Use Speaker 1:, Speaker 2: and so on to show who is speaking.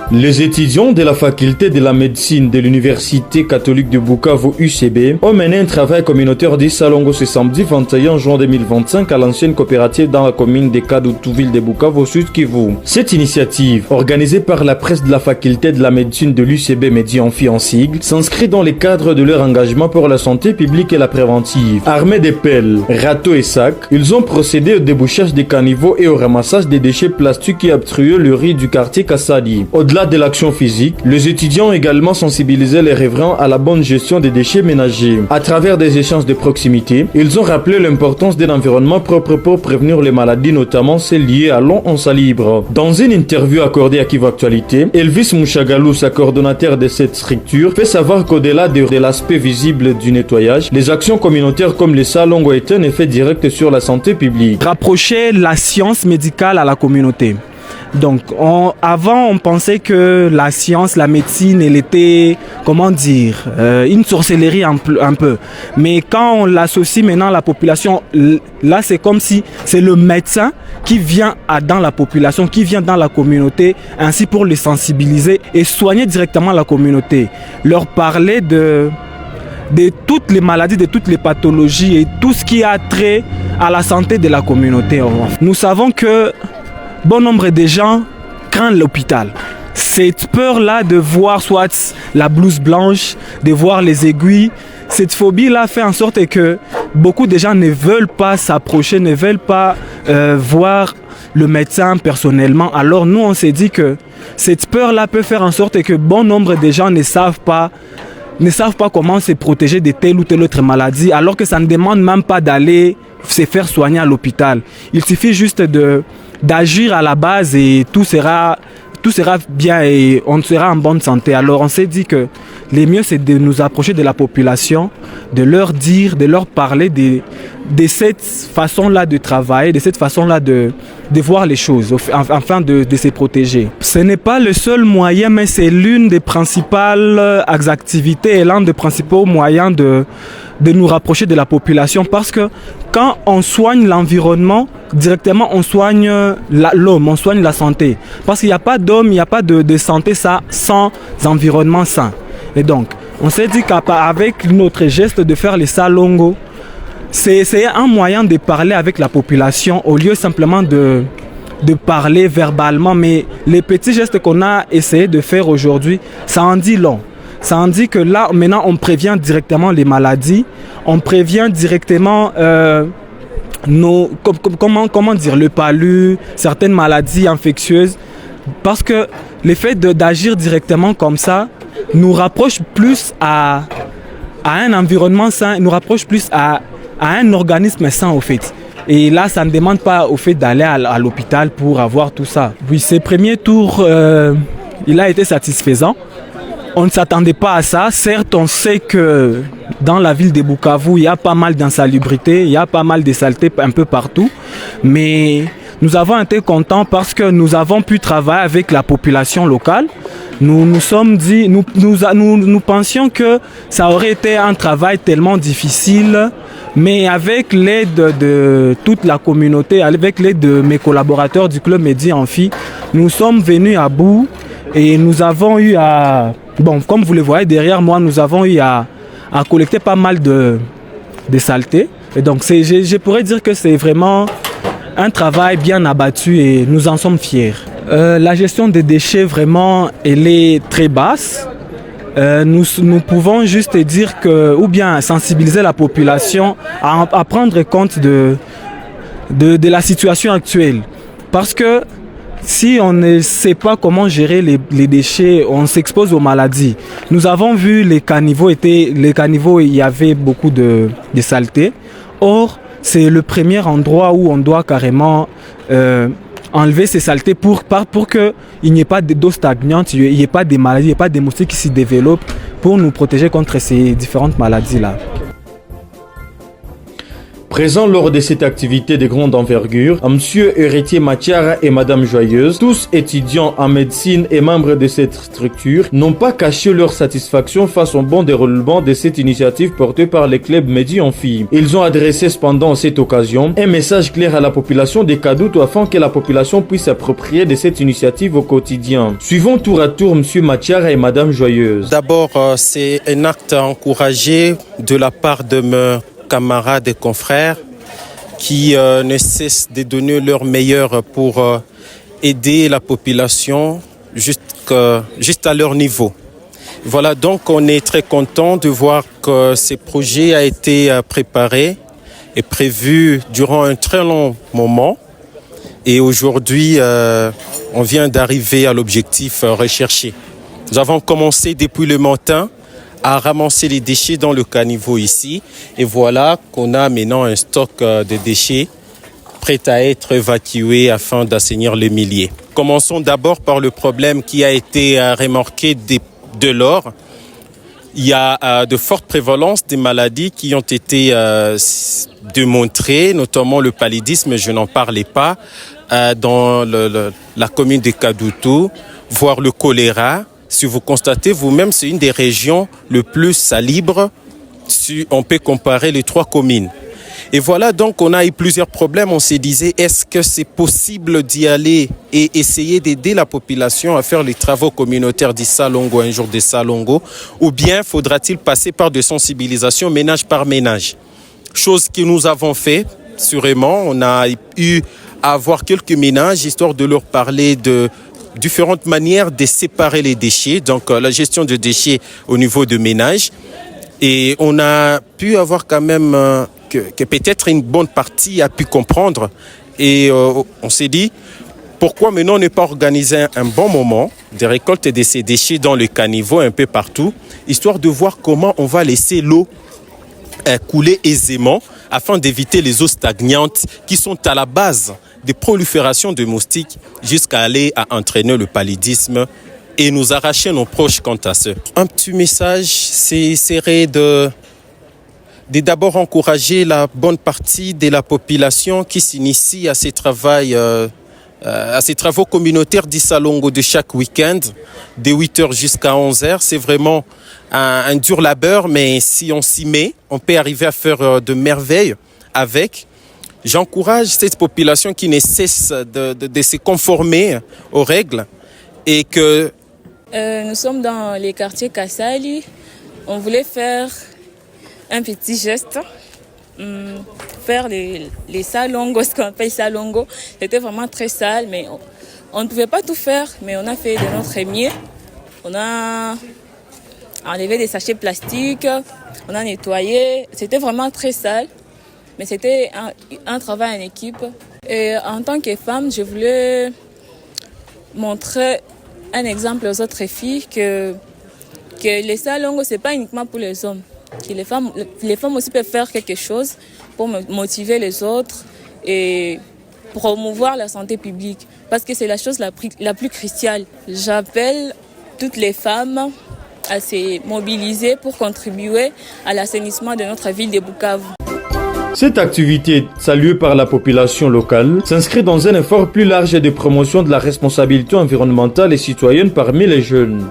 Speaker 1: Les étudiants de la faculté de la médecine de l'Université catholique de Bukavu UCB ont mené un travail communautaire d'Isalongo ce samedi 21 juin 2025 à l'ancienne coopérative dans la commune de Kadutu-ville de Bukavu au Sud Kivu. Cette initiative, organisée par la presse de la faculté de la médecine de l'UCB Medi-Amphi en sigle, s'inscrit dans le cadre de leur engagement pour la santé publique et la préventive. Armés de pelles, râteaux et sacs, ils ont procédé au débouchage des caniveaux et au ramassage des déchets plastiques qui obstruaient le riz du quartier Kassadi. Au-delà de l'action physique, les étudiants ont également sensibilisé les riverains à la bonne gestion des déchets ménagers. À travers des échanges de proximité, ils ont rappelé l'importance d'un environnement propre pour prévenir les maladies, notamment celles liées à l'eau en libre. Dans une interview accordée à Kivu Actualité, Elvis Mouchagalou, sa coordonnateur de cette structure, fait savoir qu'au-delà de l'aspect visible du nettoyage, les actions communautaires comme les salons ont été un effet direct sur la santé publique.
Speaker 2: Rapprocher la science médicale à la communauté. Donc, avant, on pensait que la science, la médecine, elle était, une sorcellerie un peu. Mais quand on l'associe maintenant à la population, là, c'est comme si c'est le médecin qui vient dans la population, qui vient dans la communauté, ainsi pour les sensibiliser et soigner directement la communauté. Leur parler de toutes les maladies, de toutes les pathologies et tout ce qui a trait à la santé de la communauté. Nous savons que bon nombre de gens craignent l'hôpital. Cette peur-là de voir soit la blouse blanche, de voir les aiguilles, cette phobie-là fait en sorte que beaucoup de gens ne veulent pas s'approcher, ne veulent pas voir le médecin personnellement. Alors nous, on s'est dit que cette peur-là peut faire en sorte que bon nombre de gens ne savent pas comment se protéger de telle ou telle autre maladie, alors que ça ne demande même pas d'aller se faire soigner à l'hôpital. Il suffit juste d'agir à la base et tout sera bien et on sera en bonne santé. Alors on s'est dit que le mieux c'est de nous approcher de la population, de leur dire, de leur parler de cette façon-là de travailler, de cette façon-là de voir les choses, afin de se protéger. Ce n'est pas le seul moyen, mais c'est l'une des principales activités et l'un des principaux moyens de nous rapprocher de la population, parce que quand on soigne l'environnement, directement on soigne l'homme, on soigne la santé. Parce qu'il n'y a pas d'homme, il n'y a pas de santé sans environnement sain. Et donc, on s'est dit qu'avec notre geste de faire les salongo, c'est un moyen de parler avec la population au lieu simplement de parler verbalement. Mais les petits gestes qu'on a essayé de faire aujourd'hui, ça en dit long. Ça en dit que là, maintenant, on prévient directement les maladies, on prévient directement le palu, certaines maladies infectieuses, parce que le fait d'agir directement comme ça nous rapproche plus à un environnement sain, nous rapproche plus à un organisme sain au fait. Et là, ça ne demande pas au fait d'aller à l'hôpital pour avoir tout ça. Oui, ce premier tour, il a été satisfaisant. On ne s'attendait pas à ça. Certes, on sait que dans la ville de Bukavu, il y a pas mal d'insalubrité, il y a pas mal de saleté un peu partout. Mais nous avons été contents parce que nous avons pu travailler avec la population locale. Nous pensions que ça aurait été un travail tellement difficile, mais avec l'aide de toute la communauté, avec l'aide de mes collaborateurs du club Medi-Amphi, nous sommes venus à bout et nous avons eu à... Bon, comme vous le voyez derrière moi, nous avons eu à collecter pas mal de saleté. Et donc, je pourrais dire que c'est vraiment un travail bien abattu et nous en sommes fiers. La gestion des déchets, vraiment, elle est très basse. Nous pouvons juste dire ou bien sensibiliser la population à prendre compte de la situation actuelle. Parce que si on ne sait pas comment gérer les déchets, on s'expose aux maladies. Nous avons vu les caniveaux, il y avait beaucoup de saleté. Or, c'est le premier endroit où on doit carrément enlever ces saletés pour qu'il n'y ait pas d'eau stagnante, il n'y ait pas de maladies, il n'y ait pas de moustiques qui s'y développent pour nous protéger contre ces différentes maladies-là.
Speaker 1: Présents lors de cette activité de grande envergure, Monsieur Héritier Matiara et Madame Joyeuse, tous étudiants en médecine et membres de cette structure, n'ont pas caché leur satisfaction face au bon déroulement de cette initiative portée par le club Medi-Amphi. Ils ont adressé cependant à cette occasion un message clair à la population de Kadutu afin que la population puisse s'approprier de cette initiative au quotidien. Suivons tour à tour Monsieur Matiara et Madame Joyeuse.
Speaker 3: D'abord, c'est un acte encouragé de la part de mes camarades et confrères qui ne cessent de donner leur meilleur pour aider la population juste à leur niveau. Voilà, donc on est très content de voir que ce projet a été préparé et prévu durant un très long moment. Et aujourd'hui, on vient d'arriver à l'objectif recherché. Nous avons commencé depuis le matin à ramasser les déchets dans le caniveau ici. Et voilà qu'on a maintenant un stock de déchets prêt à être évacué afin d'assainir les milliers. Commençons d'abord par le problème qui a été remarqué de lors. Il y a de fortes prévalences des maladies qui ont été démontrées, notamment le paludisme, je n'en parlais pas, dans la commune de Kadutu, voire le choléra. Si vous constatez vous-même, c'est une des régions les plus salubres si on peut comparer les 3 communes. Et voilà, donc on a eu plusieurs problèmes. On se disait, est-ce que c'est possible d'y aller et essayer d'aider la population à faire les travaux communautaires du Salongo, un jour de Salongo, ou bien faudra-t-il passer par des sensibilisations ménage par ménage? Chose que nous avons fait, sûrement. On a eu à avoir quelques ménages, histoire de leur parler de différentes manières de séparer les déchets, donc la gestion de déchets au niveau de ménage. Et on a pu avoir quand même que peut-être une bonne partie a pu comprendre. Et on s'est dit, pourquoi maintenant ne pas organiser un bon moment de récolte de ces déchets dans le caniveau un peu partout, histoire de voir comment on va laisser l'eau couler aisément afin d'éviter les eaux stagnantes qui sont à la base des proliférations de moustiques jusqu'à aller à entraîner le paludisme et nous arracher nos proches quant à ce. Un petit message serait de d'abord encourager la bonne partie de la population qui s'initie à ces travaux communautaires d'Isalongo de chaque week-end, de 8h jusqu'à 11h. C'est vraiment un dur labeur, mais si on s'y met, on peut arriver à faire de merveilles avec. J'encourage cette population qui ne cesse de se conformer aux règles et que...
Speaker 4: Nous sommes dans les quartiers Kassali. On voulait faire un petit geste, faire les salongos, ce qu'on appelle salongo. C'était vraiment très sale, mais on ne pouvait pas tout faire, mais on a fait de notre mieux. On a enlevé des sachets plastiques, on a nettoyé. C'était vraiment très sale, mais c'était un travail en équipe. Et en tant que femme, je voulais montrer un exemple aux autres filles que les salongos, ce n'est pas uniquement pour les hommes. Que les femmes aussi peuvent faire quelque chose pour motiver les autres et promouvoir la santé publique. Parce que c'est la chose la plus cruciale. J'appelle toutes les femmes à se mobiliser pour contribuer à l'assainissement de notre ville de Bukavu.
Speaker 1: Cette activité, saluée par la population locale, s'inscrit dans un effort plus large de promotion de la responsabilité environnementale et citoyenne parmi les jeunes.